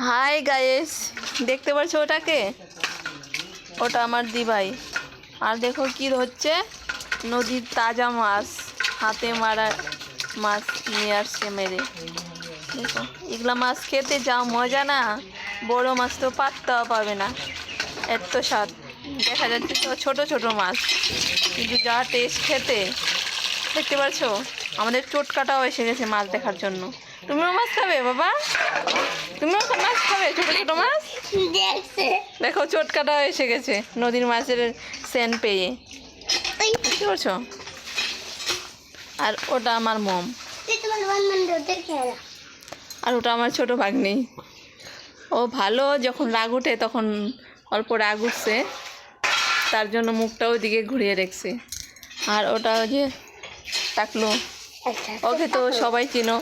Hi guys, দেখতে পাচ্ছ ওটাকে? ওটা আমার দিভাই। আর দেখো কি হচ্ছে, নদীর তাজা মাছ, হাতে মারা মাছ নিয়ে আসছে মেরে। দেখো এগুলা মাছ খেতে যা মজা না, বড় মাছ তো পাত্তাও পাবে না, এত স্বাদ। দেখা যাচ্ছে তো ছোট ছোট মাছ, কিন্তু যা টেস্ট খেতে। দেখতে পাচ্ছ আমাদের চটকাটাও এসে গেছে মাছ দেখার জন্য। তুমিও মাছ খাবে বাবা? তুমিও মাছ খাবে, ছোট ছোট মাছ? দেখো চটকাটাও এসে গেছে নদীর মাছের সেন্ট পেয়ে। বুঝতে পারছো? আর ওটা আমার মম, আর ওটা আমার ছোট ভাগ্নি। ও ভালো, যখন রাগ উঠে তখন অল্প রাগ উঠছে, তার জন্য মুখটা ওইদিকে ঘুরিয়ে রেখেছে। আর ওটা যে টাকলো, ওকে তো সবাই চিনো,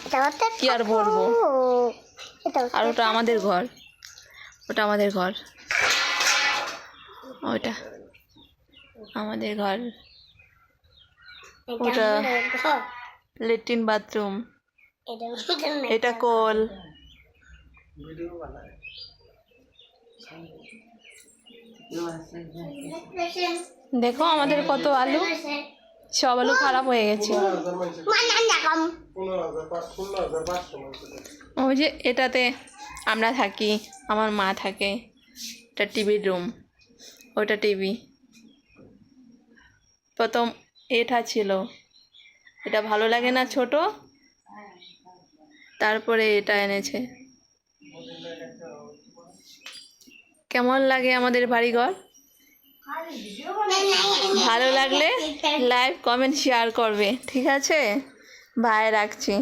কি আর বলবো। আর ওটা আমাদের ঘর, ওটা আমাদের ঘর, ওটা আমাদের ঘর, ওটা ল্যাট্রিন বাথরুম, এটা কল। দেখো আমাদের কত আলু, সব আলু খারাপ হয়ে গেছে। ওই যে এটাতে আমরা থাকি, আমার মা থাকে। এটা টিভির রুম, ওটা টিভি। প্রথম এটা ছিল, এটা ভালো লাগে না ছোট, তারপরে এটা এনেছে। কেমন লাগে আমাদের বাড়িঘর? ভালো লাগলে লাইক কমেন্ট শেয়ার করবে, ঠিক আছে? বাই, রাখছি।